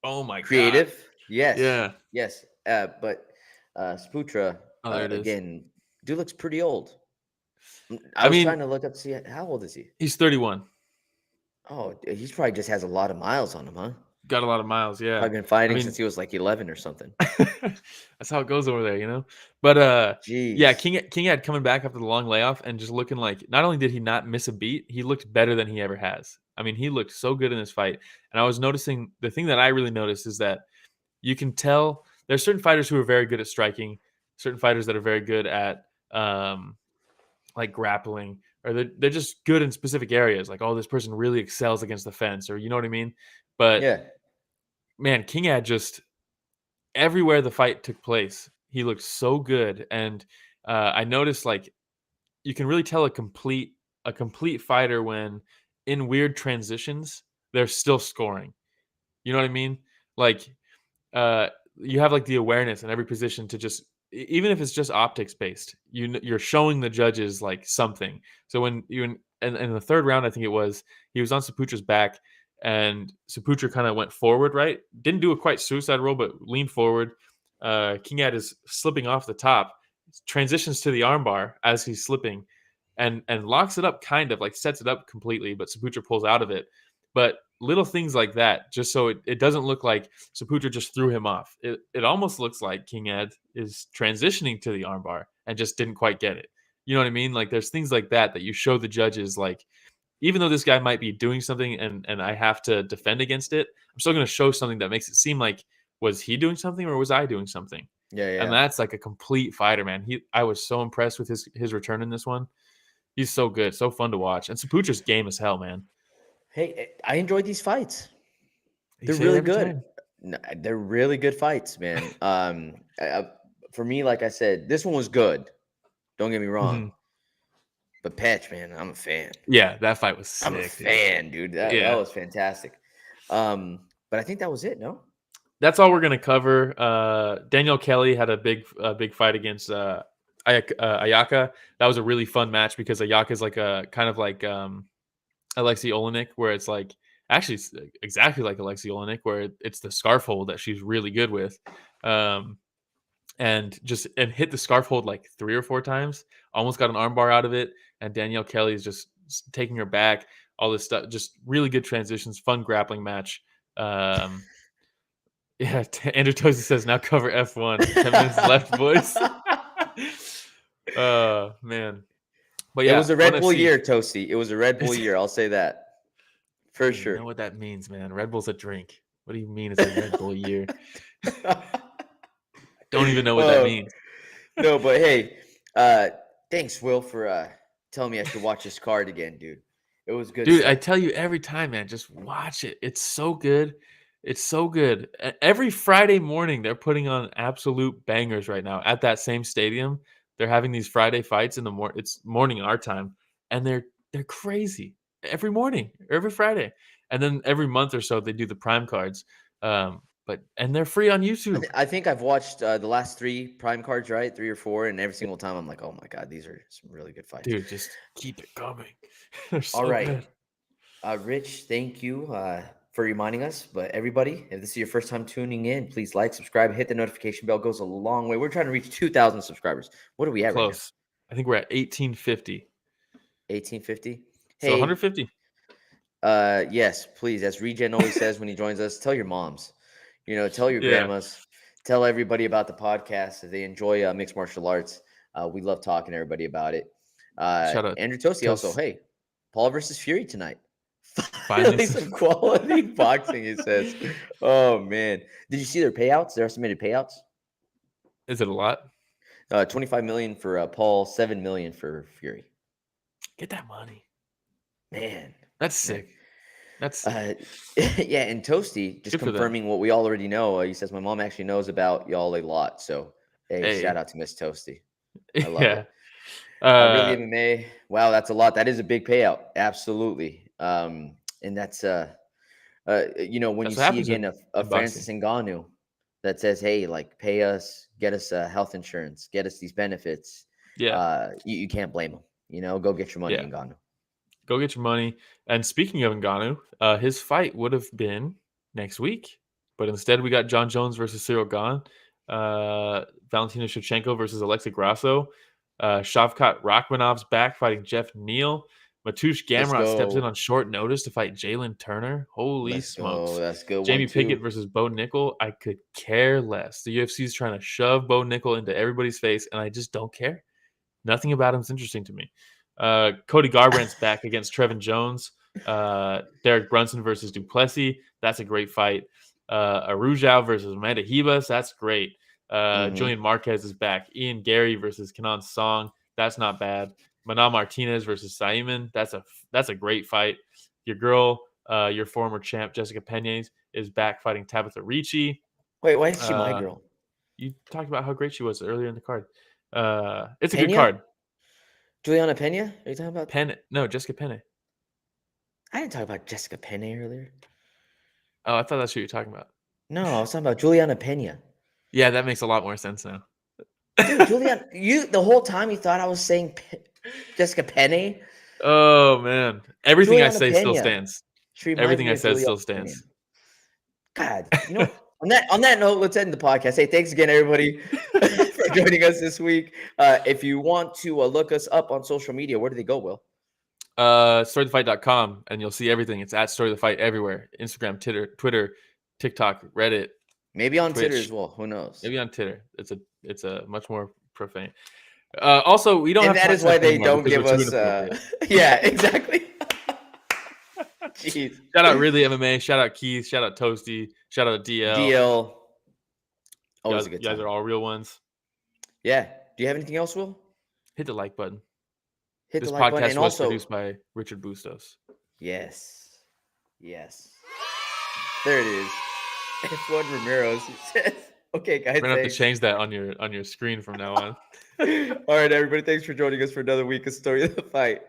C: Oh my
B: creative.
C: God.
B: Yes.
C: Yeah.
B: Yes. But Saputra, again, dude looks pretty old. I was trying to look up to see how old is he?
C: He's 31.
B: Oh, he's probably just has a lot of miles on him, huh?
C: Got a lot of miles, yeah.
B: I've been fighting since he was like 11 or something.
C: That's how it goes over there, But
B: Jeez.
C: Yeah, Kingad coming back after the long layoff and just looking like, not only did he not miss a beat, he looked better than he ever has. I mean, he looked so good in this fight. And I was noticing, the thing that I really noticed is that you can tell there's certain fighters who are very good at striking, certain fighters that are very good at like grappling, or they're just good in specific areas. Like, oh, this person really excels against the fence, or you know what I mean? But
B: yeah,
C: man, Kingad just, everywhere the fight took place, he looked so good. And I noticed, like, you can really tell a complete fighter when in weird transitions they're still scoring. You know what I mean? Like, you have like the awareness in every position to just, even if it's just optics based, you're showing the judges like something. So when you in the third round, I think it was, he was on Saputra's back, and Saputra kind of went forward, right? Didn't do a quite suicide roll, but leaned forward. Kingad is slipping off the top, transitions to the armbar as he's slipping, and locks it up, kind of like sets it up completely, but Saputra pulls out of it. But little things like that, just so it doesn't look like Saputra just threw him off. It almost looks like Kingad is transitioning to the armbar and just didn't quite get it. You know what I mean? Like, there's things like that you show the judges, like, even though this guy might be doing something and I have to defend against it, I'm still going to show something that makes it seem like, was he doing something or was I doing something?
B: Yeah.
C: And that's like a complete fighter, man. I was so impressed with his return in this one. He's so good, so fun to watch. And Saputra's game as hell, man.
B: Hey, I enjoyed these fights. They're really good. They're really good fights, man. For me, like I said, this one was good. Don't get me wrong. Mm-hmm. But Petch, man, I'm a fan.
C: Yeah, that fight was sick.
B: I'm a fan, dude. That was fantastic. But I think that was it, no?
C: That's all we're going to cover. Daniel Kelly had a big fight against Ayaka. That was a really fun match because Ayaka is like a kind of like Alexei Olenek, where it's like actually exactly like Alexei Olenek, where it's the scarf hold that she's really good with, and hit the scarf hold like 3 or 4 times. Almost got an armbar out of it, and Danielle Kelly is just taking her back. All this stuff, just really good transitions, fun grappling match. Yeah, Andrew Tozy says now cover F1. 10 minutes left, boys. Man. But yeah,
B: it was a Red Bull year, Toasty. It was a Red Bull year. I'll say that for sure.
C: You know what that means, man? Red Bull's a drink. What do you mean it's a Red Bull year? Don't even know what that means.
B: No, but hey, thanks, Will, for telling me I should watch this card again, dude. It was good.
C: Dude, I tell you every time, man, just watch it. It's so good. It's so good. Every Friday morning, they're putting on absolute bangers right now at that same stadium. They're having these Friday fights in the morning. It's morning our time, and they're crazy every morning, every Friday, and then every month or so they do the prime cards. And they're free on YouTube.
B: I think I've watched the last 3 prime cards, right? 3 or 4, and every single time I'm like, oh my god, these are some really good fights.
C: Dude, just keep it coming. So
B: all right,
C: good.
B: Rich, thank you for reminding us. But everybody, if this is your first time tuning in, please like, subscribe, hit the notification bell. Goes a long way. We're trying to reach 2,000 subscribers. What are we at?
C: Close.
B: Right now?
C: I think we're at 1850.
B: 1850.
C: Hey, so 150.
B: Yes, please. As Regen always says when he joins us, tell your moms. Tell your grandmas. Tell everybody about the podcast if they enjoy mixed martial arts. We love talking to everybody about it.
C: Shout out
B: Andrew Tosi also. Hey, Paul versus Fury tonight. Finally some quality boxing, he says. Oh man, did you see their payouts? Their estimated payouts?
C: Is it a lot?
B: 25 million for Paul, 7 million for Fury.
C: Get that money,
B: man.
C: That's sick. That's
B: yeah. And Toasty just confirming what we already know. He says my mom actually knows about y'all a lot. So hey. Shout out to Miss Toasty. I love it. Really MMA. Wow, that's a lot. That is a big payout. Absolutely. And that's when you see again a Francis Ngannou that says, hey, like pay us, get us health insurance, get us these benefits.
C: Yeah.
B: You can't blame him. Go get your money, Ngannou.
C: Go get your money. And speaking of Ngannou, his fight would have been next week, but instead we got John Jones versus Cyril Gane, Valentina Shevchenko versus Alexa Grasso, Shavkat Rakhmanov's back fighting Jeff Neal. Mateusz Gamrot steps in on short notice to fight Jalen Turner. Holy smokes.
B: That's good.
C: Jamie Pickett versus Bo Nickel. I could care less. The UFC is trying to shove Bo Nickel into everybody's face, and I just don't care. Nothing about him is interesting to me. Cody Garbrandt's back against Trevin Jones. Derek Brunson versus Duplessis. That's a great fight. Arujau versus Amanda Ribas. That's great. Julian Marquez is back. Ian Gary versus Kenan Song. That's not bad. Mana Martinez versus Simon. That's a great fight. Your girl, your former champ Jessica Pena is back fighting Tabitha Ricci.
B: Wait, why is she my girl?
C: You talked about how great she was earlier in the card. It's a good card.
B: Juliana Pena? Are you talking about
C: Pena? No, Jessica Pena.
B: I didn't talk about Jessica Pena earlier.
C: Oh, I thought that's what you were talking about.
B: No, I was talking about Juliana Pena.
C: Yeah, that makes a lot more sense now.
B: Dude, Juliana, the whole time you thought I was saying Jessica Pena?
C: Oh man, everything
B: Juliana
C: I say
B: Pena.
C: Still stands. Everything I said still stands.
B: God, on that note, let's end the podcast. Hey, thanks again, everybody, for joining us this week. If you want to look us up on social media, where do they go, Will?
C: StoryTheFight.com, and you'll see everything. It's at Story the Fight everywhere: Instagram, Twitter, TikTok, Reddit.
B: Maybe on
C: Twitch.
B: Twitter as well. Who knows?
C: Maybe on Twitter. It's a much more profane. Also, we don't.
B: And
C: have
B: that is why they don't give us. Yeah, exactly. Jeez.
C: Shout out Ridley MMA. Shout out Keith. Shout out Toasty. Shout out DL.
B: Always a good time.
C: You guys are all real ones.
B: Yeah. Do you have anything else, Will?
C: Hit the like button.
B: This
C: podcast
B: like button. And
C: was produced by Richard Bustos.
B: Yes. There it is. F1 Ramirez says, okay, guys.
C: We're going to have to change that on your screen from now on.
B: All right, everybody. Thanks for joining us for another week of Story of the Fight.